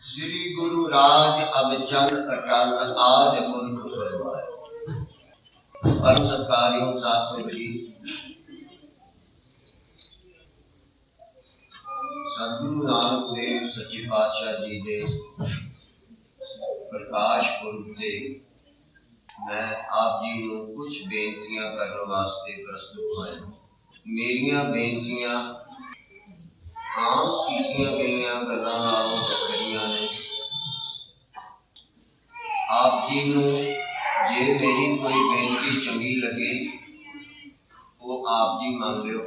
श्री गुरु राज अब चल अटल आज पुरख परवाए। परम सत्कारियों साथ संगत जी, सतगुरु नानक देव सच्चे पातशाह जी के प्रकाश पुरब से मैं आप जी को कुछ बेनतियां करने वास्ते प्रस्तुत होया। मेरियां बेनतियां आम कीतियां गईयां गल्लां नालों वखरियां ने। आप जी को जे मेरी कोई बेनती चंगी लगे वो आप जी मान लो,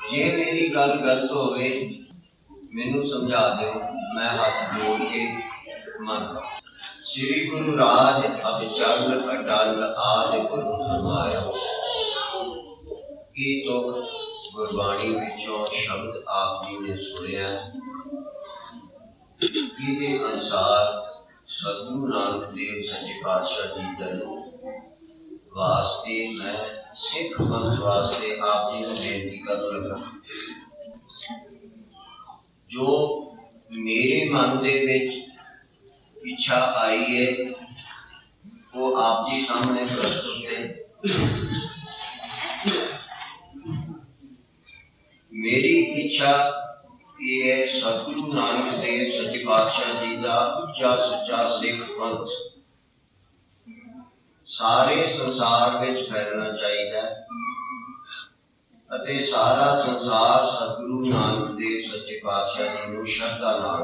जे मेरी गल गलत होवे मैनू समझा दो, मैं हाथ जोड़ के मानता। श्री गुरु राज अब चल अटल आज गुरु फरमाया। ये तो गुरबाणी विचों शब्द आप जी ने सुनिया। ये अनुसार सतगुरु नानक देव सच्चे पातशाह जी दलों वास्ते मैं सिख पंथ वास्ते आप जी को बेनती कर लगा। जो मेरे मन दे विच इच्छा आई है वो आप जी सामने प्रस्तुत है। मेरी इच्छा ये है सतगुरु नानक देव सच्चे पातशाह जी का उच्चा सच्चा सिख पंथ सारे संसार में फैलना चाहिए अते सारा संसार सतगुरु नानक देव सच्चे पातशाह जी को श्रद्धा नाल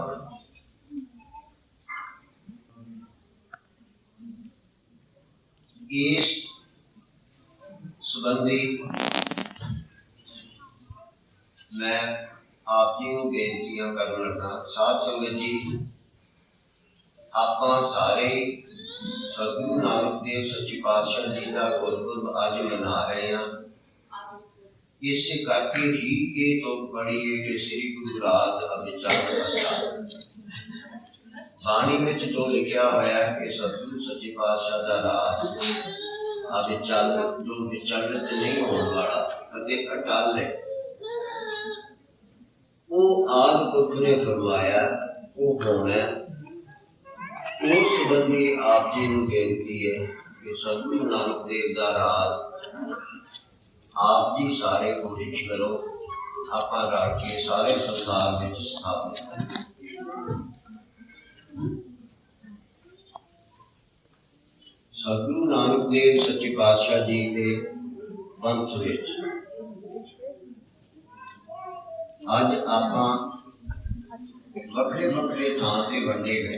इस संबंधी मैं आप जी को बेनतियां कर लगा। साध संगत जी, आप सारे सतगुरु नानक देव सच्चे पातशाह जी का गुरपुरब अज मना रहे हैं। इस करके ही ये तो पढ़ी है कि श्री गुरु राज अब चल बाणी में तो लिखा होया कि सतगुरु सच्चे पातशाह का राज अब चल जो विचलित नहीं होने वाला कदे अटल है। वो आदि पुरख ने फरमाया वो होना। उस संबंधी आप जी को बेनती है कि सतगुरु नानक देव का राज आप जी सारे कोशिश करो आप रल के सारे संसार में स्थापित। सतगुरु नानक देव सच्चे पातशाह जी के पंथ विच अज आप वखरे वखरे थां से वंडे गए।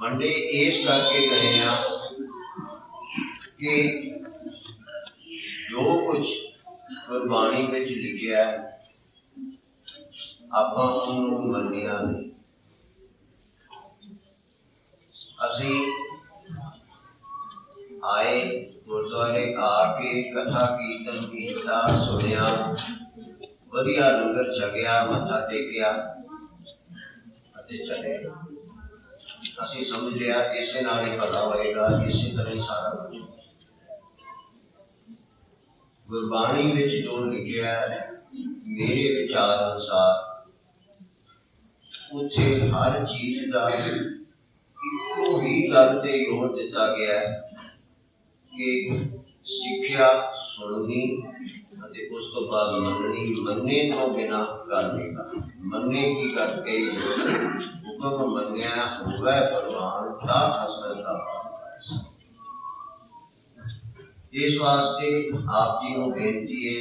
वंडे इस करके गए हैं कि जो कुछ गुरबाणी में लिखा है आप मनिया नहीं। असी आए गुरुद्वारे आके कथा कीर्तन कीता सुनिया वधिया लंगर छकिया मत्था टेकिया चले। असी समझ लिया इसे नाल ही भला होएगा, इसी तरह ही सारा कुछ। गुरबाणी में जो लिखा है मेरे विचार अनुसार उसे हर चीज का इको ही गल ते जोर दिता गया है कि सिक्ख्या सुननी उस तो बाद मननी, मन्ने तो बिना गल नहीं करनी। मन्ने की करके हुक्म मन्या होवे परवान ता खसम दा। इस वास्ते आप जी को बेनती है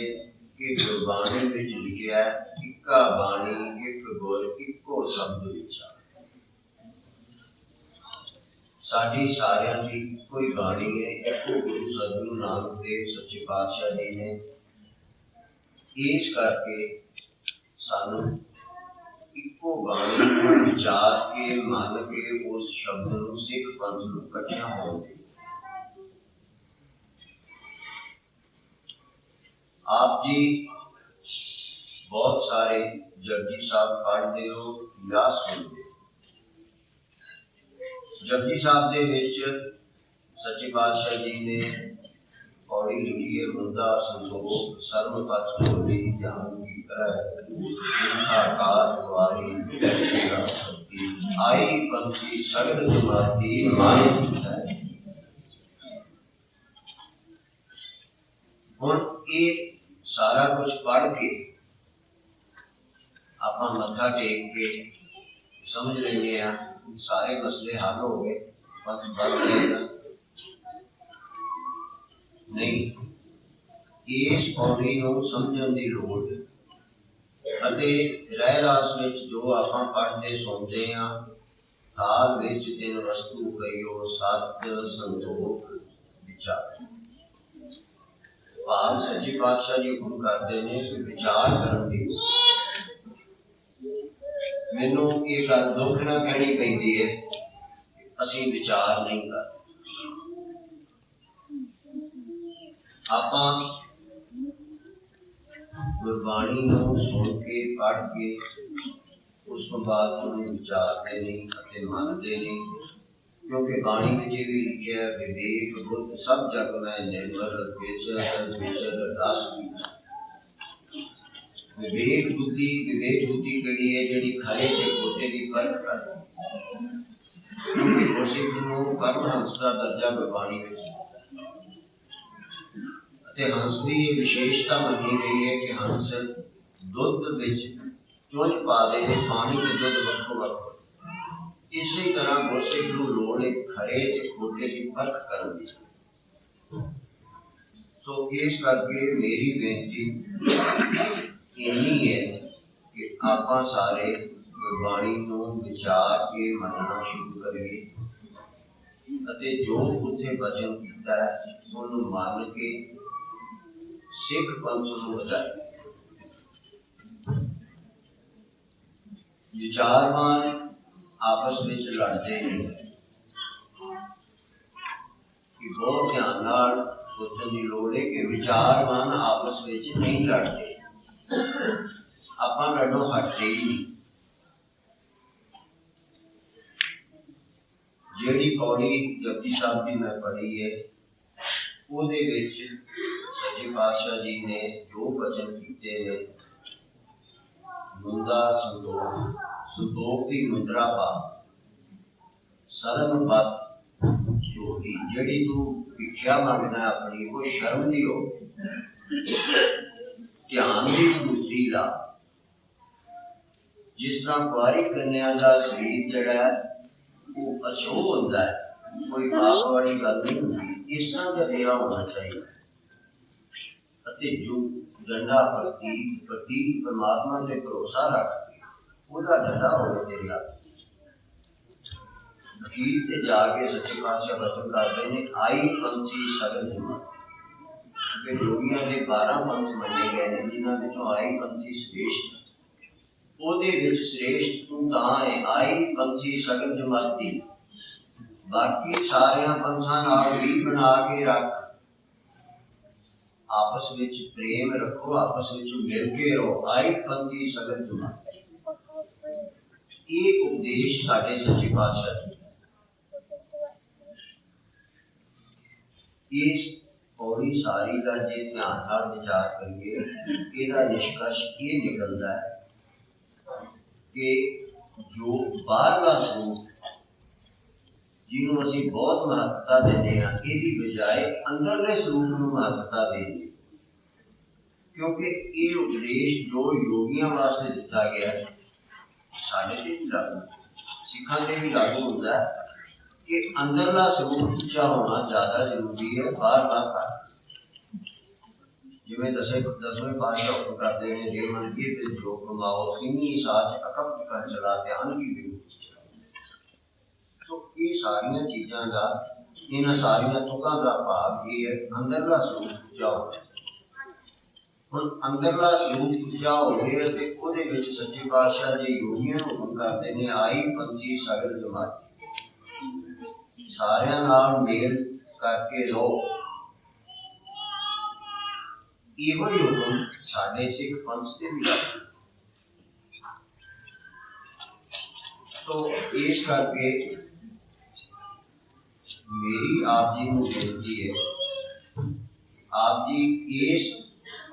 कि गुरबाणी में लिखा है इक्का बाणी एक गुर इको शब्द विचा। साडी सारियां दी कोई बाणी है, एको गुरु सतगुरु नानक देव सच्चे पातशाह जी ने। इस करके सानू इको बाणी को विचार के मान के उस शब्द को सिख पंथ को इकट्ठा होने। आप जी बहुत सारे जपजी साहब पढ़ते हो या सुनते हो। जपजी साहब दे विच सच्चे पातशाह जी ने पौड़ी लिखी है मुद्दा संतोख सर्व पथ छोड़ी जान की आई पंथी सगल जमाती मान है। हुण ये सारा कुछ पढ़ के आप मत्था टेक के समझ लेंगे सारे मसले हल हो गए, पंथ बढ़ जाएगा नहीं। इस पौड़ी को समझण की लोड़ ਅਤੇ ਰਹਿ ਰਾਸ ਵਿੱਚ ਜੋ ਆਪਾਂ ਪੜ੍ਹਦੇ ਸੁਣਦੇ ਹਾਂ, ਹਾਲ ਵਿੱਚ ਤਿੰਨ ਵਸਤੂ ਕਈਓ ਸਤ ਸੰਤੋਖ ਵਿਚਾਰ। ਭਾਵ ਸੱਚੇ ਪਾਤਸ਼ਾਹ ਜੀ ਹੁਕਮ ਕਰਦੇ ਨੇ ਕਿ ਵਿਚਾਰ ਕਰਨ ਦੀ। ਮੈਨੂੰ ਇਹ ਗੱਲ ਦੁੱਖ ਨਾਲ ਕਹਿਣੀ ਪੈਂਦੀ ਹੈ, ਅਸੀਂ ਵਿਚਾਰ ਨਹੀਂ ਕਰਦੇ। ਆਪਾਂ गुरबाणी सुन के पढ़ के उस बाद विचारते नहीं मानते नहीं, क्योंकि बाणी में भी लिखा है विवेक बुद्ध सब जग में निर्मल रस। विवेक बुद्धि कड़ी है जी खरे से खोटे की परख कर, क्योंकि गुरसिख नूं परमहंस का दर्जा गुरबाणी में हंस की विशेषता मनी गई है कि हंस दुध विच चुंझ पा दे, पानी के दुध वक्ो वक्। इसी तरह गुरसिख नूं लोड़ है खरे ते खोटे की परख करन दी। सो इस करके मेरी बेनती इन्नी है कि आपां सारे गुरबाणी नूं विचार के मनना शुरू करिए, अते जो उत्थे वचन कीता है उन्होंने मान के सिख पंथ को बचाए। विचारवान आपस में लड़ते हैं कि बहुत ध्यान नाल सोचने की लोड़ है कि विचारवान आपस में नहीं लड़ते, आपां लड़ों हटते ही नहीं। जिहड़ी पौड़ी जपजी साहब की मैं पढ़ी है ਉਹਦੇ ਵਿੱਚ सच्चे पातशाह जी ने जो वचन किए हैं, मुंदा संतोख की मुद्रा पा शर्म बत चोरी। जिहड़ी तू भिख्या मंगना अपनी कोई शर्म नहीं हो, ध्यान की पूर्ति ला। जिस तरह कुआरी कन्या का शरीर जड़ा है वो अछो होता है, कोई पाप वाली गल नहीं होती। इस तरह का तेरा होना चाहिए। जो डंडा प्रति परमात्मा से भरोसा रख उसका डंडा हो तेरे हाथ। अखीर से जाके सच्चे पातशाह वचन करते हैं आई पंथी सगल जमाती। जोगियां के 12 पंथ मने गए हैं, जिन्होंने आई पंथी श्रेष्ठ। ਉਹਦੇ ਵਿੱਚ श्रेष्ठ तू तां है आई पंथी सगल जमाती। बाकी सारिया पंथां नाल भी बना के रख, आपस में प्रेम रखो, आपस में मिल के रहो। आई पंथी सगल जमाती। एक उपदेश साडे सच्चे पातशाह जी। इस पौड़ी सारी का जे ध्यान नाल विचार करिए, इसका निष्कर्ष ये निकलता है कि जो बाहरला स्वरूप जिन्हों असी बहुत महत्ता देते हैं, इसकी बजाय अंदरले स्वरूप को महत्ता देंगे, क्योंकि ये उपदेश जो योगियों वास्ते दिता गया है साढ़े ते भी लागू, सिखा से भी लागू होता है कि अंदरला स्वरूप ऊंचा होना ज़्यादा जरूरी है। बार बार कर जिमें दसवें पातशाह हुक्म करते हैं, जे मन के दिल जो कमाओ सिंगी साज अकप कर चला ध्यान की भी। तो ये सारिया चीज़ों का इन्होंने सारिया तुकां का भाव ये है अंदरला स्वरूप ऊंचा हो। हुण अंदरला स्वरूप ऊंचा हो गया तो ਉਹਦੇ ਵਿੱਚ सच्चे पातशाह जी योगियों को हुक्म करते हैं आई पंथी सगल जमाती। सारिया नाल मेल करके रहो। इहो ही हुक्म साडे सिख पंथ ते भी लागू। तो इस करके मेरी आप जी को बेनती है, आप जी इस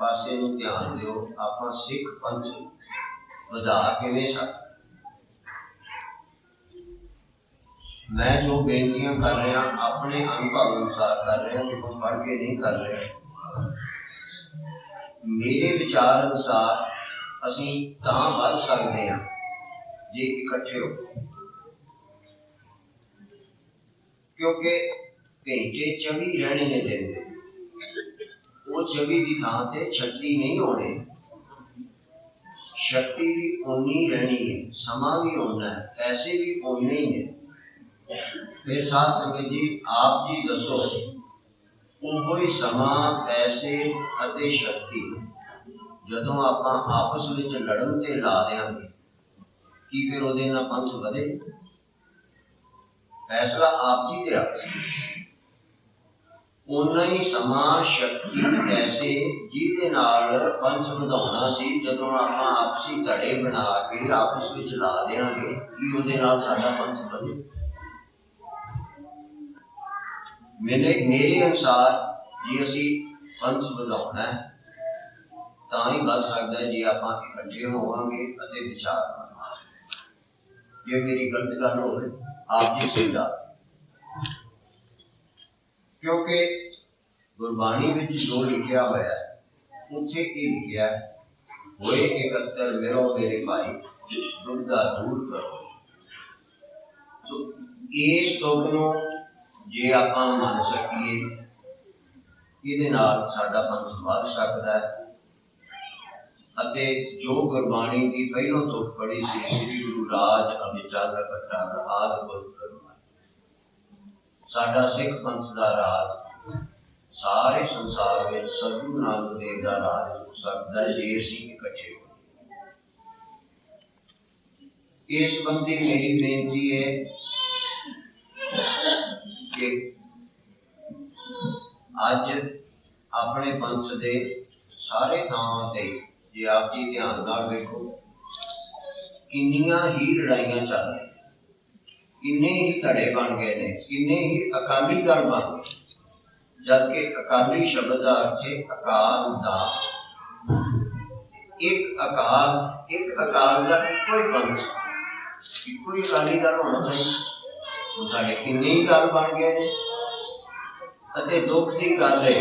पासे नूं ध्यान दिओ, आपां सिख पंथ वधा किवें सकदे। मैं जो बेनतियां कर रहा अपने अनुभव अनुसार कर रहा, तुम पढ़ के नहीं कर रहे। मेरे विचार अनुसार असीं तां वध सकते हैं जे इकट्ठे हो, क्योंकि घंटे 24 रहने ने देंगे, वो 24 की थां ते 36 नहीं होने। शक्ति भी उन्नी रहनी है, समा भी उन्ना है, पैसे भी उन्ने ही है। फिर साथ संगत जी आप जी दसो, वो ही समा, पैसे अते शक्ति जदों आपां आपस विच लड़न ते ला देंगे, कि फिर उहदे नाल पंथ वधे? फैसला आप जी दे आप। उन्ना ही समा, शक्ति, पैसे जिहदे नाल पंथ वधाउणा सी, जदों आपां आपसी धड़े बना के आपस विच ला देंगे, कि उहदे नाल साडा पंथ वधे? मेरे अनुसार जे असी पंथ वधाउणा है तां ही वध सकदा है जे आपां इकट्ठे होवांगे अते विचार करांगे। जे मेरी गलत गल होवे आप जी समझा, क्योंकि गुरबाणी विच जो लिखिया होया है उत्थे ये लिखिया है, होए एकत्र मिलो मेरे भाई, दुविधा दूर करो। तो इस तुक नूं जे आपां मन सकीए, इहदे नाल साडा पंथ वध सकदा है। अते जो गुरबाणी की पहलों तो पढ़ी सी, श्री गुरु राज अभिचल कटार आद बुध करवाए, साडा सिख पंथ दा राज सारे संसार में सतगुरु नानक देव दा राज हो सकदा है जे असीं इकट्ठे हो। इस संबंधी मेरी बेनती है कि अज अपने पंथ दे सारे थावां ते जे आप जी ध्यान नाल देखो, किन्नियां ही लड़ाइयां चल रही, किन्ने ही धड़े बन गए ने, किन्ने ही अकाली दल बन गए, जबकि अकाली शब्द का अर्थ है अकाल दा। एक अकाल का इको ही पंथ, इको ही अकाली दल होना चाहिए। तो साढ़े किन्ने ही दल बन गए ने। अते दुख की गल है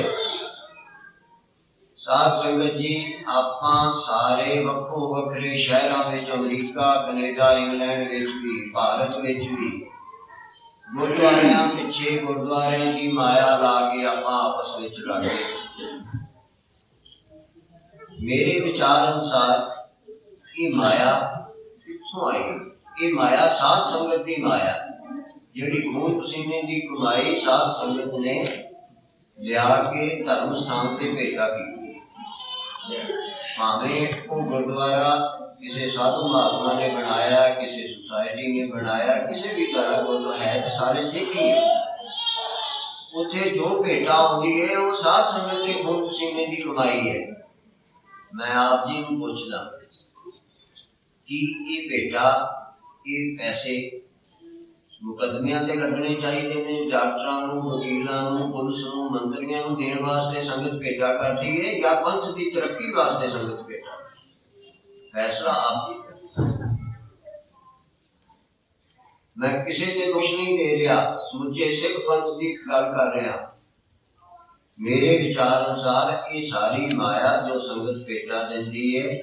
साध संगत जी, आपां सारे वक्खो वखरे शहरां विच, अमरीका, कनेडा, इंग्लैंड विच भी, भारत विच भी गुरुद्वारियां पिछे गुरुद्वारियां की माया ला के आपां आपस विच लड़दे। मेरे विचार अनुसार ये माया कित्थों आई? ये माया साध संगत की माया, जिहड़ी खून पसीने की कमाई साध संगत ने लिया के धर्म स्थान से भेजा की। भावें वो गुरुद्वारा किसी साधु महात्मा ने बनाया, किसी सोसाइटी ने बनाया, किसी भी तरह को है, तो सारे सिख ही है। उत्थे जो भेटा आती है वो साध संगत के खून पसीने की कमाई है। मैं आप जी को पूछदा कि ये भेटा, ये पैसे मुकदमियां ते लगने चाहिए ने, डॉक्टरां नूं, वकीलां नूं, पुलिस नूं, मंत्रियां नूं देण वास्ते संगत भेटा करती है, या पंथ की तरक्की वास्ते संगत भेटा? फैसला आप जी। मैं किसी से कुछ नहीं दे रहा, समूचे सिख पंथ की गल कर रहा। मेरे विचार अनुसार ये सारी माया जो संगत भेटा देती है,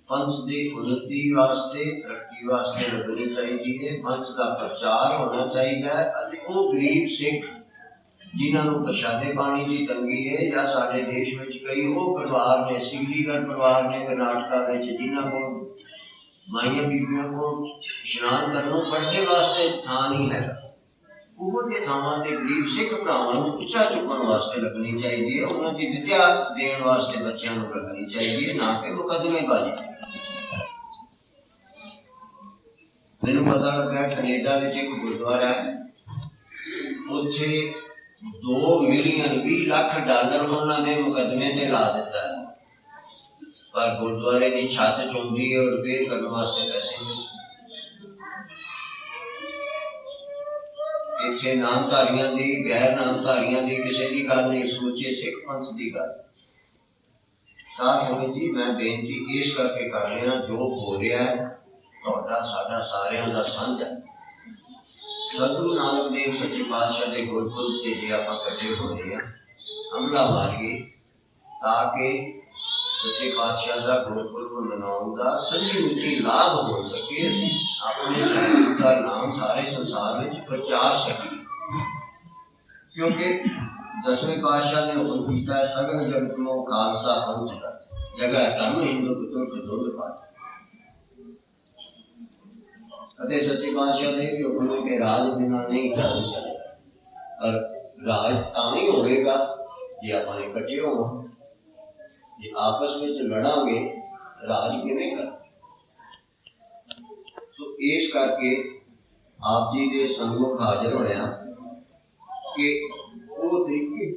पंथ की उन्नति वास्ते, तरक्की वास्ते लगनी चाहिए। पंथ का प्रचार होना चाहिए। वो गरीब सिख जिन्होंने प्रशादे पानी की तंगी है, या सारे देश में कई वो परिवार ने, सिगलीगढ़ परिवार ने कर्नाटका जिन्हों को माइया बीबियों को इशनान करने पढ़ने वास्ते थां नहीं है, वो थावां ते गरीब सिख भरावां नूं उच्चा चुकण वास्ते लगनी चाहिए। उन्होंने विद्या देण वास्ते बच्चों को लगनी चाहिए, ना कि मुकदमेबाजी। मैनूं पता लगा कनेडा में एक गुरुद्वारा है, उत्थे 2 मिलियन 20 लाख डॉलर उन्होंने मुकदमे ते ला दिता है, पर गुरुद्वारे की छत चौंधी है और रिपेयर करने वास्ते पैसे नहीं। इत्थे नामधारियां दी, गैर नामधारियां दी किसी की गल नहीं, समूचे सिख पंथ की गल। ਸਾਧ ਸੰਗਤ ਜੀ, ਮੈਂ ਬੇਨਤੀ ਇਸ ਕਰਕੇ ਕਰ ਰਿਹਾ, ਜੋ ਹੋ ਰਿਹਾ ਹੈ ਤੁਹਾਡਾ ਸਾਡਾ ਸਾਰਿਆਂ ਦਾ ਸਾਂਝਾ। ਸਤਿਗੁਰੂ ਨਾਨਕ ਦੇਵ ਸੱਚੇ ਪਾਤਸ਼ਾਹ ਦੇ ਗੁਰਪੁਰਬ ਤੇ ਜੇ ਆਪਾਂ ਇਕੱਠੇ ਹੋਏ ਹਾਂ, ਹਮਲਾ ਮਾਰੀਏ ਤਾਂ ਕਿ ਸੱਚੇ ਪਾਤਸ਼ਾਹ ਦਾ ਗੁਰਪੁਰਬ ਮਨਾਉਣ ਦਾ ਸੱਚੀ ਮੁੱਚੀ ਲਾਭ ਹੋ ਸਕੇ, ਅਸੀਂ ਆਪਣੇ ਸਤਿਗੁਰੂ ਦਾ ਨਾਮ ਸਾਰੇ ਸੰਸਾਰ ਵਿੱਚ ਪ੍ਰਚਾਰ ਸਕੀਏ। ਕਿਉਂਕਿ ਦਸਵੇਂ ਪਾਤਸ਼ਾਹ ਨੇ ਹੁਕਮ ਕੀਤਾ, ਸਗਲ ਜਗਤ ਨੂੰ ਖਾਲਸਾ ਪੰਥ ਦਾ ਜਗ੍ਹਾ ਧਰਮ ਹਿੰਦੂ ਕੁਤੁਬ ਦੋਲ ਪਾਤ। ਅਤੇ ਸੱਚੇ ਪਾਤਸ਼ਾਹ ਨੇ ਵੀ ਹੁਕਮ ਕੇ ਰਾਜ ਬਿਨਾਂ ਨਹੀਂ ਧਰਮ ਚੱਲੇਗਾ, ਪਰ ਰਾਜ ਤਾਂ ਹੀ ਹੋਵੇਗਾ ਜੇ ਆਪਾਂ ਇਕੱਠੇ ਹੋਵਾਂ। ਜੇ ਆਪਸ ਵਿੱਚ ਲੜਾਂਗੇ ਰਾਜ ਕਿਵੇਂ ਕਰਾਂਗੇ? ਸੋ ਇਸ ਕਰਕੇ ਆਪ ਜੀ ਦੇ ਸਨਮੁਖ ਹਾਜ਼ਰ ਹੋਇਆ ਕਿ ਉਹ ਦੇਖੇ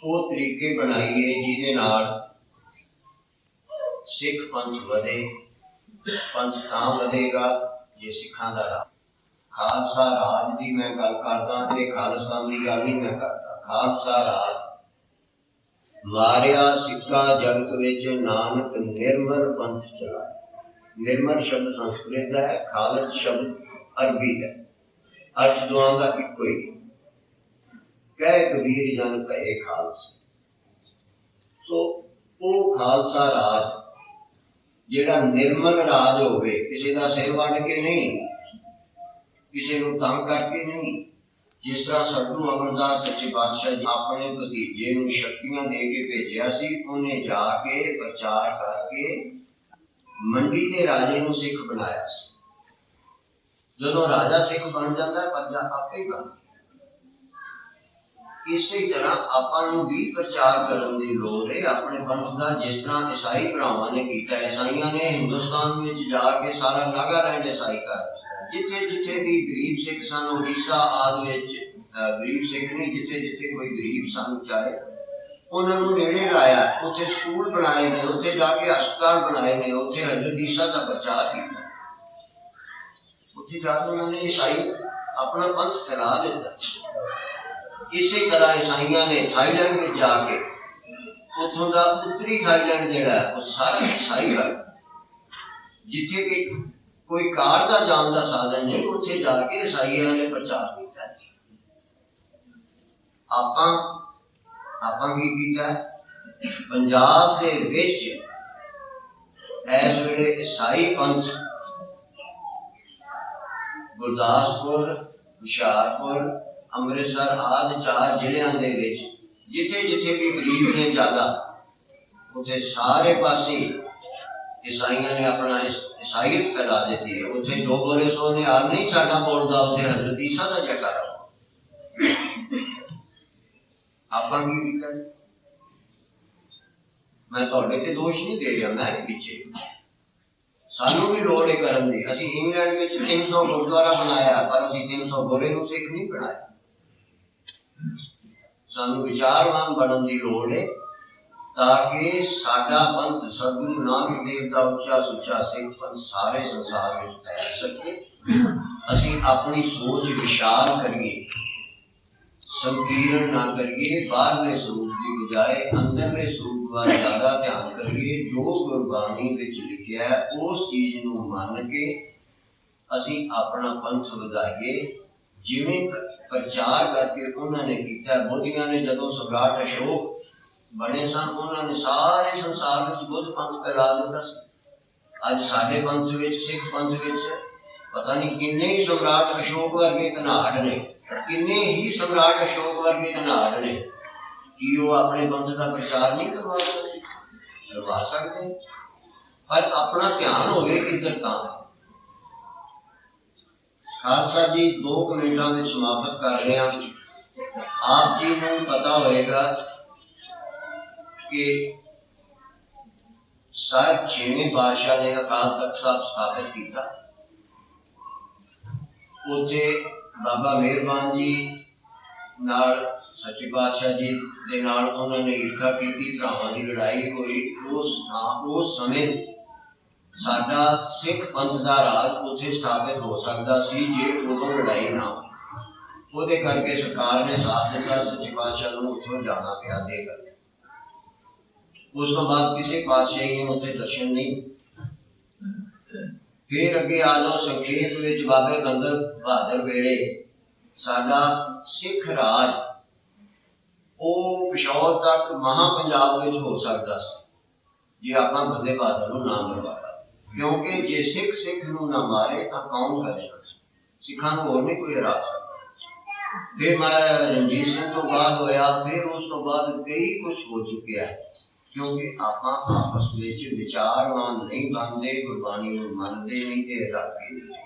ਉਹ ਤਰੀਕੇ ਬਣਾਈਏ ਜਿਹਦੇ ਨਾਲ ਸਿੱਖ ਪੰਥ ਵਧੇ। ਪੰਥ ਤਾਂ ਵਧੇਗਾ ਜੇ ਸਿੱਖਾਂ ਦਾ ਰਾਜ। ਖਾਲਸਾ ਰਾਜ ਦੀ ਮੈਂ ਗੱਲ ਕਰਦਾ ਤੇ ਖਾਲਸਾ ਦੀ ਗੱਲ ਨਹੀਂ ਮੈਂ ਕਰਦਾ। ਖਾਲਸਾ ਰਾਜ ਮਾਰਿਆ ਸਿੱਕਾ ਜਗਤ ਵਿੱਚ, ਨਾਨਕ ਨਿਰਮਲ ਪੰਥ ਚਲਾਇਆ। ਨਿਰਮਲ ਸ਼ਬਦ ਸੰਸਕ੍ਰਿਤ ਦਾ ਹੈ, ਖਾਲਸ ਸ਼ਬਦ ਅਰਬੀ ਦਾ। ਅਰਥ ਦੋਵਾਂ ਦਾ ਇੱਕੋ ਹੀ। ਕਹਿ ਕਬੀਰ ਜਨ ਕਹੇ ਖਾਲਸ। ਸੋ ਉਹ ਖਾਲਸਾ ਰਾਜ ਜਿਹੜਾ ਨਿਰਮਲ ਰਾਜ ਹੋਵੇ, ਕਿਸੇ ਦਾ ਸਿਰ ਵੱਢ ਕੇ ਨਹੀਂ, ਕਿਸੇ ਨੂੰ ਤੰਗ ਕਰਕੇ ਨਹੀਂ। ਜਿਸ ਤਰ੍ਹਾਂ ਸਤਿਗੁਰੂ ਅਮਰਦਾਸ ਸੱਚੇ ਪਾਤਸ਼ਾਹ ਜੀ ਆਪਣੇ ਭਤੀਜੇ ਨੂੰ ਸ਼ਕਤੀਆਂ ਦੇ ਕੇ ਭੇਜਿਆ ਸੀ, ਉਹਨੇ ਜਾ ਕੇ ਪ੍ਰਚਾਰ ਕਰਕੇ ਮੰਡੀ ਦੇ ਰਾਜੇ ਨੂੰ ਸਿੱਖ ਬਣਾਇਆ ਸੀ। ਜਦੋਂ ਰਾਜਾ ਸਿੱਖ ਬਣ ਜਾਂਦਾ, ਪ੍ਰਜਾ ਆਪੇ ਹੀ ਬਣਦੀ। ਇਸੇ ਤਰ੍ਹਾਂ ਆਪਾਂ ਨੂੰ ਵੀ ਪ੍ਰਚਾਰ ਕਰਨ ਦੀ ਲੋੜ ਹੈ ਆਪਣੇ ਪੰਥ ਦਾ, ਜਿਸ ਤਰ੍ਹਾਂ ਈਸਾਈ ਭਰਾਵਾਂ ਨੇ ਕੀਤਾ। ਈਸਾਈਆਂ ਨੇ ਹਿੰਦੁਸਤਾਨ ਵਿੱਚ ਜਾ ਕੇ ਸਾਰਾ ਨਾਗਾਲੈਂਡ ਈਸਾਈ ਕਰ ਦਿੱਤਾ। ਜਿੱਥੇ ਜਿੱਥੇ ਵੀ ਗਰੀਬ ਸਿੱਖ ਸਨ, ਉੜੀਸਾ ਆਦਿ ਵਿੱਚ ਗਰੀਬ ਸਿੱਖ ਨਹੀਂ, ਜਿੱਥੇ ਜਿੱਥੇ ਕੋਈ ਗਰੀਬ ਸਨ ਚਾਹੇ, ਉਹਨਾਂ ਨੂੰ ਨੇੜੇ ਲਾਇਆ। ਉੱਥੇ ਸਕੂਲ ਬਣਾਏ ਨੇ, ਉੱਥੇ ਜਾ ਕੇ ਹਸਪਤਾਲ ਬਣਾਏ ਨੇ, ਉੱਥੇ ਹਜ਼ਰਤ ਈਸਾ ਦਾ ਪ੍ਰਚਾਰ ਕੀਤਾ। ਉੱਥੇ ਜਾ ਕੇ ਉਹਨਾਂ ਨੇ ਈਸਾਈ ਆਪਣਾ ਪੰਥ ਫੈਲਾ ਦਿੱਤਾ। ਇਸੇ ਤਰ੍ਹਾਂ ਈਸਾਈਆਂ ਨੇ ਥਾਈਲੈਂਡ ਵਿੱਚ ਜਾ ਕੇ ਉੱਥੋਂ ਦਾ ਉੱਤਰੀ ਥਾਈਲੈਂਡ ਜਿਹੜਾ ਉਹ ਸਾਰਾ ਈਸਾਈ ਕਰ। ਜਿੱਥੇ ਕਿ ਕੋਈ ਕਾਰ ਦਾ ਜਾਣ ਦਾ ਸਾਧਨ ਨਹੀਂ, ਉੱਥੇ ਜਾ ਕੇ ਈਸਾਈਆਂ ਨੇ ਪ੍ਰਚਾਰ ਕੀਤਾ। ਆਪਾਂ ਕੀ ਕੀਤਾ? ਪੰਜਾਬ ਦੇ ਵਿੱਚ ਇਸ ਵੇਲੇ ਈਸਾਈ ਪੰਥ ਗੁਰਦਾਸਪੁਰ, ਹੁਸ਼ਿਆਰਪੁਰ, ਅੰਮ੍ਰਿਤਸਰ ਆਦਿ 4 ਜ਼ਿਲ੍ਹਿਆਂ ਦੇ ਵਿੱਚ ਜਿੱਥੇ ਜਿੱਥੇ ਵੀ ਗਰੀਬ ਨੇ ਜ਼ਿਆਦਾ, ਉੱਥੇ ਸਾਰੇ ਪਾਸੇ ਈਸਾਈਆਂ ਨੇ ਆਪਣਾ ਈਸਾਈਅਤ ਫੈਲਾ ਦਿੱਤੀ ਹੈ। ਉੱਥੇ ਜੋ ਬੋਲੇ ਸੋ ਨੇ ਹਾਲ ਨਹੀਂ ਸਾਡਾ ਬੋਲਦਾ, ਉੱਥੇ ਹਜ਼ਰਤ ਈਸਾ ਦਾ ਜੈਕਾਰਾ। ਆਪਾਂ ਕੀ ਕੀਤਾ? ਮੈਂ ਤੁਹਾਡੇ ਤੇ ਦੋਸ਼ ਨਹੀਂ ਦੇ ਰਿਹਾ, ਮੈਂ ਪਿੱਛੇ ਸਾਨੂੰ ਵੀ ਲੋੜ ਹੈ ਕਰਨ ਦੀ। ਅਸੀਂ ਇੰਗਲੈਂਡ ਵਿੱਚ 300 ਗੁਰਦੁਆਰਾ ਬਣਾਇਆ, ਪਰ ਅਸੀਂ 300 ਗੋਰੇ ਨੂੰ ਸਿੱਖ ਨਹੀਂ ਬਣਾਇਆ। ਸਾਨੂੰ ਵਿਚਾਰਵਾਨ ਬਣਨ ਦੀ ਲੋੜ ਹੈ ਤਾਂ ਕਿ ਸਾਡਾ ਪੰਥ ਸਤਿਗੁਰੂ ਨਾਨਕ ਦੇਵ ਦਾ ਉੱਚਾ ਸੁੱਚਾ ਸਿੱਖ ਪੰਥ ਸਾਰੇ ਸੰਸਾਰ ਵਿੱਚ ਫੈਲ ਸਕੇ। ਅਸੀਂ ਆਪਣੀ ਸੋਚ ਵਿਸ਼ਾਲ ਕਰੀਏ, ਸੰਕੀਰਣ ਨਾ ਕਰੀਏ, ਬਾਹਰਲੇ ਸਰੂਪ ਦੀ ਬਜਾਏ ਅੰਦਰਲੇ ਸਰੂਪ ਵੱਲ ਜ਼ਿਆਦਾ ਧਿਆਨ ਕਰੀਏ। ਜੋ ਗੁਰਬਾਣੀ ਵਿੱਚ ਲਿਖਿਆ ਹੈ ਉਸ ਚੀਜ਼ ਨੂੰ ਮੰਨ ਕੇ ਅਸੀਂ ਆਪਣਾ ਪੰਥ ਵਧਾਈਏ। ਜਿਵੇਂ ਪ੍ਰਚਾਰ ਕਰਕੇ ਉਹਨਾਂ ਨੇ ਕੀਤਾ। ਮੋਦੀਆਂ ਨੇ ਜਦੋਂ ਸਮਰਾਟ ਅਸ਼ੋਕ ਬਣੇ ਸਨ, ਉਹਨਾਂ ਨੇ ਸਾਰੇ ਸੰਸਾਰ ਵਿੱਚ ਬੁੱਧ ਪੰਥ ਫੈਲਾ ਦਿੱਤਾ ਸੀ। ਅੱਜ ਸਾਡੇ ਪੰਥ ਵਿੱਚ, ਸਿੱਖ ਪੰਥ ਵਿੱਚ ਪਤਾ ਨਹੀਂ ਕਿੰਨੇ ਹੀ ਸਮਰਾਟ ਅਸ਼ੋਕ ਵਰਗੇ ਧਨਾੜ ਨੇ, ਕਿੰਨੇ ਹੀ ਸਮਰਾਟ ਅਸ਼ੋਕ ਵਰਗੇ ਧਨਾੜ ਨੇ। ਕੀ ਉਹ ਆਪਣੇ ਪੰਥ ਦਾ ਪ੍ਰਚਾਰ ਨਹੀਂ ਕਰਵਾ ਸਕਦੇ? ਕਰਵਾ ਸਕਦੇ, ਪਰ ਆਪਣਾ ਧਿਆਨ ਹੋਵੇ ਕਿੱਧਰ ਤਾਂ। ਖਾਲਸਾ ਜੀ 2 ਮਿੰਟਾਂ ਵਿੱਚ ਸਮਾਪਤ ਕਰ ਰਹੇ ਹਾਂ। ਆਪ ਜੀ ਨੂੰ ਪਤਾ ਹੋਏਗਾ ਕਿ ਸਾਹਿਬ 6ਵੇਂ ਪਾਤਸ਼ਾਹ ਨੇ ਅਕਾਲ ਤਖਤ ਸਾਹਿਬ ਸਥਾਪਿਤ ਕੀਤਾ। ਉੱਥੇ ਬਾਬਾ ਮਿਹਰਬਾਨ ਜੀ ਨਾਲ, ਸੱਚੇ ਪਾਤਸ਼ਾਹ ਜੀ ਦੇ ਨਾਲ ਉਹਨਾਂ ਨੇ ਈਰਖਾ ਕੀਤੀ, ਭਰਾਵਾਂ ਦੀ ਲੜਾਈ ਹੋਈ। ਉਸ ਸਮੇਂ ਸਾਡਾ ਸਿੱਖ ਪੰਥ ਦਾ ਰਾਜ ਉੱਥੇ ਸਥਾਪਿਤ ਹੋ ਸਕਦਾ ਸੀ ਜੇ ਉਦੋਂ ਲੜਾਈ ਨਾ ਉਹਦੇ ਕਰਕੇ ਸਰਕਾਰ ਨੇ ਸਾਥ ਦਿੱਤਾ, ਸੱਚੇ ਪਾਤਸ਼ਾਹ ਨੂੰ ਉੱਥੋਂ ਜਾਣਾ ਪਿਆ ਦੇ ਕਰਕੇ। ਉਸ ਤੋਂ ਬਾਅਦ ਕਿਸੇ ਪਾਤਸ਼ਾਹੀ ਨੇ ਉੱਥੇ ਦਰਸ਼ਨ ਨਹੀਂ। ਫਿਰ ਅੱਗੇ ਆ ਜਾਓ ਸੰਖੇਪ ਵਿੱਚ, ਬਾਬੇ ਬੰਦਰ ਬਹਾਦਰ ਵੇਲੇ ਸਾਡਾ ਸਿੱਖ ਰਾਜ ਉਹ ਪਿਸ਼ੌਰ ਤੱਕ ਮਹਾਂ ਪੰਜਾਬ ਵਿੱਚ ਹੋ ਸਕਦਾ ਸੀ ਜੇ ਆਪਾਂ ਬੰਦੇ ਬਹਾਦਰ ਨੂੰ ਨਾ ਮਰਵਾਇਆ। ਕਿਉਂਕਿ ਜੇ ਸਿੱਖ ਸਿੱਖ ਨੂੰ ਨਾ ਮਾਰੇ ਤਾਂ ਕੌਣ ਕਰੇਗਾ? ਸਿੱਖਾਂ ਨੂੰ ਹੋਰ ਨਹੀਂ ਕੋਈ ਹਰਾ ਸਕਦਾ। ਫਿਰ ਮਹਾਰਾਜਾ ਰਣਜੀਤ ਸਿੰਘ ਤੋਂ ਬਾਅਦ ਹੋਇਆ, ਫਿਰ ਉਸ ਤੋਂ ਬਾਅਦ ਕਈ ਕੁਛ ਹੋ ਚੁੱਕਿਆ, ਕਿਉਂਕਿ ਆਪਾਂ ਆਪਸ ਵਿੱਚ ਵਿਚਾਰਵਾਨ ਨਹੀਂ ਬਣਦੇ, ਗੁਰਬਾਣੀ ਨੂੰ ਮੰਨਦੇ ਨਹੀਂ ਤੇ ਰੱਖਦੇ ਨਹੀਂ।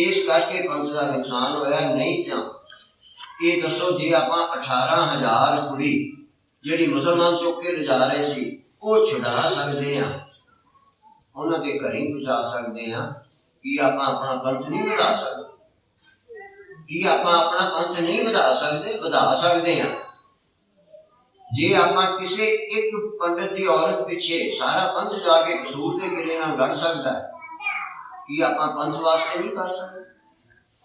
ਇਸ ਕਰਕੇ ਪੰਥ ਦਾ ਨੁਕਸਾਨ ਹੋਇਆ। ਨਹੀਂ ਤਾਂ ਇਹ ਦੱਸੋ, ਜੇ ਆਪਾਂ 18,000 ਕੁੜੀ ਜਿਹੜੀ ਮੁਸਲਮਾਨ ਚੁੱਕ ਕੇ ਲਿਜਾ ਰਹੇ ਸੀ ਉਹ ਛੁਡਾ ਸਕਦੇ ਹਾਂ, ਉਹਨਾਂ ਦੇ ਘਰੇ ਪਹੁੰਚਾ ਸਕਦੇ ਹਾਂ, ਕੀ ਆਪਾਂ ਆਪਣਾ ਪੰਥ ਨਹੀਂ ਵਧਾ ਸਕਦੇ? ਕੀ ਆਪਾਂ ਆਪਣਾ ਪੰਥ ਨਹੀਂ ਵਧਾ ਸਕਦੇ? ਵਧਾ ਸਕਦੇ ਹਾਂ। ਜੇ ਆਪਾਂ ਕਿਸੇ ਇੱਕ ਪੰਡਤ ਦੀ ਔਰਤ ਪਿੱਛੇ ਸਾਰਾ ਪੰਥ ਜਾ ਕੇ ਕਸੂਰ ਦੇ ਕਿਲੇ ਨਾਲ ਲੜ ਸਕਦਾ, ਕੀ ਆਪਾਂ ਪੰਥ ਵਾਸਤੇ ਨਹੀਂ ਕਰ ਸਕਦੇ?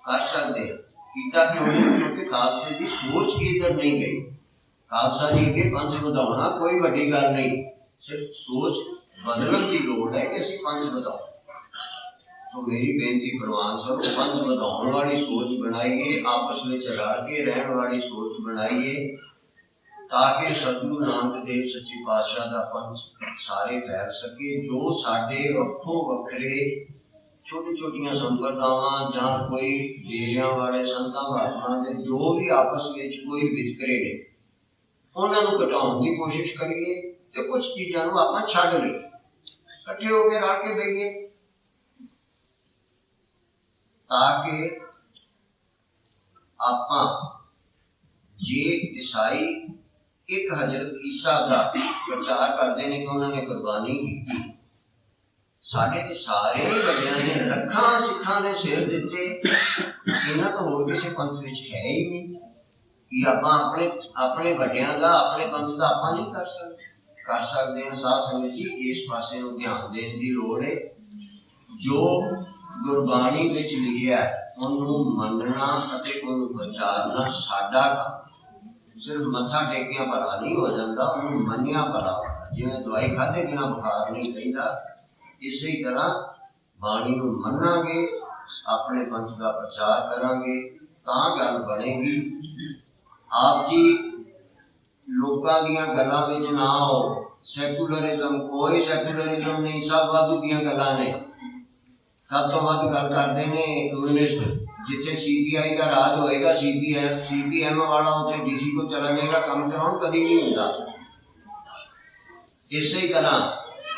ਕਰ ਸਕਦੇ ਹਾਂ। ਕੀਤਾ ਕਿਉਂ ਨਹੀਂ? ਕਿਉਂਕਿ ਖਾਲਸੇ ਦੀ ਸੋਚ ਇੱਧਰ ਨਹੀਂ ਗਈ। ਖਾਲਸਾ ਜੀ ਅੱਗੇ ਪੰਥ ਵਧਾਉਣਾ ਕੋਈ ਵੱਡੀ ਗੱਲ ਨਹੀਂ, ਸਿਰਫ ਸੋਚ ਬਦਲਣ ਦੀ ਲੋੜ ਹੈ ਕਿ ਅਸੀਂ ਪੰਥ ਵਧਾਓ। ਸੋ ਮੇਰੀ ਬੇਨਤੀ ਪ੍ਰਵਾਨ ਕਰੋ, ਪੰਥ ਵਧਾਉਣ ਵਾਲੀ ਸੋਚ ਬਣਾਈਏ, ਆਪਸ ਵਿੱਚ ਰਲ ਕੇ ਰਹਿਣ ਵਾਲੀ ਸੋਚ ਬਣਾਈਏ, ਤਾਂ ਕਿ ਸਤਿਗੁਰੂ ਨਾਨਕ ਦੇਵ ਸੱਚੇ ਪਾਤਸ਼ਾਹ ਦਾ ਪੰਥ ਸਾਰੇ ਫੈਲ ਸਕੇ। ਜੋ ਸਾਡੇ ਵੱਖੋ ਵੱਖਰੇ ਛੋਟੀ ਛੋਟੀਆਂ ਸੰਪਰਦਾਵਾਂ ਜਾਂ ਕੋਈ ਡੇਰਿਆਂ ਵਾਲੇ ਸੰਤਾਂ ਮਹਾਤਮਾ ਦੇ ਜੋ ਵੀ ਆਪਸ ਵਿੱਚ ਕੋਈ ਵਿਤਕਰੇ ਨੇ, ਉਹਨਾਂ ਨੂੰ ਘਟਾਉਣ ਦੀ ਕੋਸ਼ਿਸ਼ ਕਰੀਏ ਤੇ ਕੁਝ ਚੀਜ਼ਾਂ ਨੂੰ ਆਪਾਂ ਛੱਡ ਲਈਏ, ਇਕੱਠੇ ਹੋ ਕੇ ਰਲ ਕੇ ਬਈਏ, ਤਾਂ ਕਿ ਆਪਾਂ ਜੇ ਈਸਾਈ ਇੱਕ ਹਜ਼ਰਤ ਈਸਾ ਦਾ ਪ੍ਰਚਾਰ ਕਰਦੇ ਨੇ ਕਿ ਉਹਨਾਂ ਨੇ ਕੁਰਬਾਨੀ ਕੀਤੀ, ਸਾਡੇ ਤੇ ਸਾਰੇ ਵੱਡਿਆਂ ਨੇ ਲੱਖਾਂ ਸਿੱਖਾਂ ਦੇ ਸਿਰ ਦਿੱਤੇ, ਇਹਨਾਂ ਤੋਂ ਹੋਰ ਕਿਸੇ ਪੰਥ ਵਿੱਚ ਹੈ ਹੀ ਨਹੀਂ। ਕਿ ਆਪਾਂ ਆਪਣੇ ਵੱਡਿਆਂ ਦਾ, ਆਪਣੇ ਪੰਥ ਦਾ ਆਪਾਂ ਨਹੀਂ ਕਰ ਸਕਦੇ? ਕਰ ਸਕਦੇ ਹਾਂ। ਸਾਧ ਸੰਗਤ ਜੀ, ਇਸ ਪਾਸੇ ਨੂੰ ਧਿਆਨ ਦੇਣ ਦੀ ਲੋੜ ਹੈ। ਜੋ ਗੁਰਬਾਣੀ ਵਿੱਚ ਲਿਖਿਆ ਉਹਨੂੰ ਮੰਨਣਾ ਅਤੇ ਉਹਨੂੰ ਪ੍ਰਚਾਰਨਾ ਸਾਡਾ ਕੰਮ। ਸਿਰਫ ਮੱਥਾ ਟੇਕਿਆ ਭਲਾ ਨਹੀਂ ਹੋ ਜਾਂਦਾ, ਉਹਨੂੰ ਮੰਨਿਆ ਭਲਾ। ਜਿਵੇਂ ਦਵਾਈ ਖਾਧੇ ਬਿਨਾਂ ਬੁਖਾਰ ਨਹੀਂ ਪੈਂਦਾ, ਇਸੇ ਤਰ੍ਹਾਂ ਬਾਣੀ ਨੂੰ ਮੰਨਾਂਗੇ, ਆਪਣੇ ਪੰਥ ਦਾ ਪ੍ਰਚਾਰ ਕਰਾਂਗੇ, ਤਾਂ ਗੱਲ ਬਣੇਗੀ। ਆਪ ਜੀ ਲੋਕਾਂ ਦੀਆਂ ਗੱਲਾਂ ਵਿੱਚ ਨਾ ਆਓ। ਸੈਕੂਲਰਿਜ਼ਮ, ਕੋਈ ਸੈਕੂਲਰਿਜ਼ਮ ਨਹੀਂ, ਸਭ ਵਾਧੂ ਦੀਆਂ ਗੱਲਾਂ ਨੇ। ਸਭ ਤੋਂ ਵੱਧ ਗੱਲ ਕਰਦੇ ਨੇ ਕਮਿਊਨਿਸਟ। ਜਿੱਥੇ CPI ਦਾ ਰਾਜ ਹੋਏਗਾ, CPM ਵਾਲਾ ਉੱਥੇ DC ਕੋਲ ਚਲਾ ਜਾਏਗਾ, ਕੰਮ ਕਰਾਉਣ ਕਦੀ ਨਹੀਂ ਹੁੰਦਾ। ਇਸੇ ਤਰ੍ਹਾਂ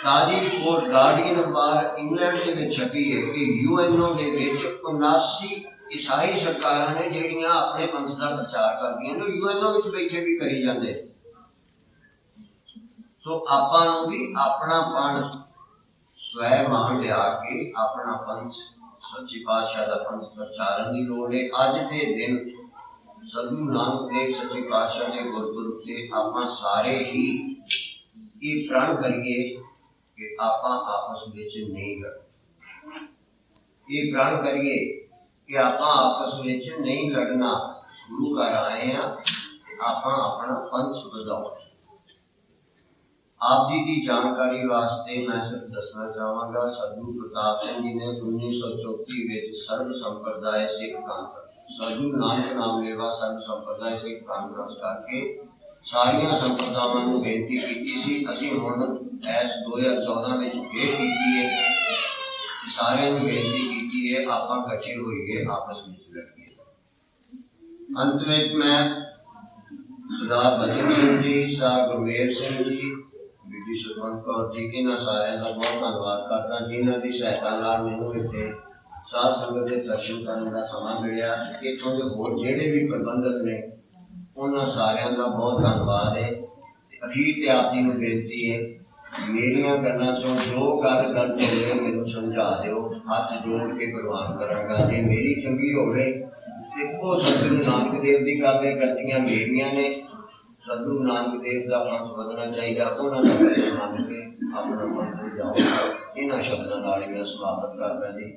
ਤਾਜੀ ਰਿਪੋਰਟ ਗਾਰਡੀਅਨ ਅਖਬਾਰ ਇੰਗਲੈਂਡ ਦੇ ਵਿੱਚ ਛਪੀ ਹੈ ਕਿ UNO ਦੇ ਵਿੱਚ 79 ਈਸਾਈ ਸਰਕਾਰਾਂ ਨੇ ਜਿਹੜੀਆਂ ਆਪਣੇ ਪੰਥ ਦਾ ਪ੍ਰਚਾਰ ਕਰਦੀਆਂ ਨੇ, UNO ਵਿੱਚ ਬੈਠੇ ਵੀ ਕਰੀ ਜਾਂਦੇ। ਸੋ ਆਪਾਂ ਨੂੰ ਵੀ ਆਪਣਾ ਪਣ ਸਵੈ ਮਾਣ ਲਿਆ ਕੇ ਆਪਣਾ ਪੰਥ, ਸੱਚੇ ਪਾਤਸ਼ਾਹ ਦਾ ਪੰਥ ਪ੍ਰਚਾਰਨ ਦੀ ਲੋੜ ਹੈ। ਅੱਜ ਦੇ ਦਿਨ ਸਤਿਗੁਰੂ ਨਾਨਕ ਦੇਵ ਸੱਚੇ ਪਾਤਸ਼ਾਹ ਦੇ ਗੁਰਪੁਰਬ ਤੇ ਆਪਾਂ ਸਾਰੇ ਹੀ ਇਹ ਪ੍ਰਣ ਕਰੀਏ ਕਿ ਆਪਾਂ ਆਪਸ ਵਿੱਚ ਨਹੀਂ ਲੜਨਾ। ਇਹ ਪ੍ਰਣ ਕਰੀਏ ਕਿ ਆਪਾਂ ਆਪਸ ਵਿੱਚ ਨਹੀਂ ਲੜਨਾ। ਗੁਰੂ ਘਰ ਆਏ ਹਾਂ, ਆਪਾਂ ਆਪਣਾ ਪੰਥ ਵਧਾਓ। ਆਪ ਜੀ ਦੀ ਜਾਣਕਾਰੀ ਵਾਸਤੇ ਮੈਂ ਸਿਰਫ ਦੱਸਣਾ ਚਾਹਾਂਗਾ, ਸਤਿਗੁਰੂ ਪ੍ਰਤਾਪ ਸਿੰਘ ਜੀ ਨੇ 1934 ਵਿੱਚ ਸਰਬ ਸੰਪਰਦਾਇ ਸਿੱਖ ਕਾਨਫਰੰਸ, ਸਤਿਗੁਰੂ ਨਾਨਕ ਨਾਮ ਲੇਵਾ ਸਰਬ ਸੰਪਰਦਾਇ ਸਿੱਖ ਕਾਨਫਰੰਸ ਕਰਕੇ ਸਾਰੀਆਂ ਸੰਪਰਦਾਵਾਂ ਨੂੰ ਬੇਨਤੀ ਕੀਤੀ ਸੀ। ਅਸੀਂ ਹੁਣ ਇਸ 2014 ਵਿੱਚ ਫੇਰ ਕੀਤੀ ਹੈ, ਸਾਰਿਆਂ ਨੂੰ ਬੇਨਤੀ ਕੀਤੀ ਹੈ, ਆਪਾਂ ਇਕੱਠੇ ਹੋਈਏ, ਆਪਸ ਵਿੱਚ ਲੜੀਏ। ਅੰਤ ਵਿੱਚ ਮੈਂ ਸਰਦਾਰ ਭਜਨ ਸਿੰਘ ਜੀ, ਸਰਦਾਰ ਗੁਰਮੇਲ ਸਿੰਘ ਜੀ, ਬੀਬੀ ਸੁਖਵੰਤ ਕੌਰ ਜੀ, ਇਹਨਾਂ ਸਾਰਿਆਂ ਦਾ ਬਹੁਤ ਧੰਨਵਾਦ ਕਰਦਾ, ਜਿਨ੍ਹਾਂ ਦੀ ਸਹਾਇਤਾ ਨਾਲ ਮੈਨੂੰ ਇੱਥੇ ਸਾਧ ਸੰਗਤ ਦੇ ਦਰਸ਼ਨ ਕਰਨ ਦਾ ਸਮਾਂ ਮਿਲਿਆ। ਇੱਥੋਂ ਦੇ ਹੋਰ ਜਿਹੜੇ ਵੀ ਪ੍ਰਬੰਧਕ ਨੇ, ਉਹਨਾਂ ਸਾਰਿਆਂ ਦਾ ਬਹੁਤ ਧੰਨਵਾਦ ਹੈ। ਅਖੀਰ ਤੇ ਆਪ ਜੀ ਨੂੰ ਬੇਨਤੀ ਹੈ, ਮੇਰੀਆਂ ਗੱਲਾਂ ਚੋਂ ਜੋ ਗੱਲ ਗਲਤ ਹੋਵੇ ਮੈਨੂੰ ਸਮਝਾ ਦਿਓ, ਹੱਥ ਜੋੜ ਕੇ ਪ੍ਰਵਾਨ ਕਰਾਂਗਾ। ਜੇ ਮੇਰੀ ਚੰਗੀ ਹੋਵੇ ਤੇ ਉਹ ਸਤਿਗੁਰੂ ਨਾਨਕ ਦੇਵ ਦੀ ਗੱਲ ਹੈ, ਗਲਤੀਆਂ ਮੇਰੀਆਂ ਨੇ। ਸਤਿਗੁਰੂ ਨਾਨਕ ਦੇਵ ਦਾ ਪੰਥ ਵਧਣਾ ਚਾਹੀਦਾ, ਉਹਨਾਂ ਦਾ ਮੰਨ ਕੇ ਆਪਣਾ ਪੰਥ ਜਾਓ। ਇਹਨਾਂ ਸ਼ਬਦਾਂ ਨਾਲ ਹੀ ਮੈਂ ਸਮਾਪਤ ਕਰਦਾ ਜੀ।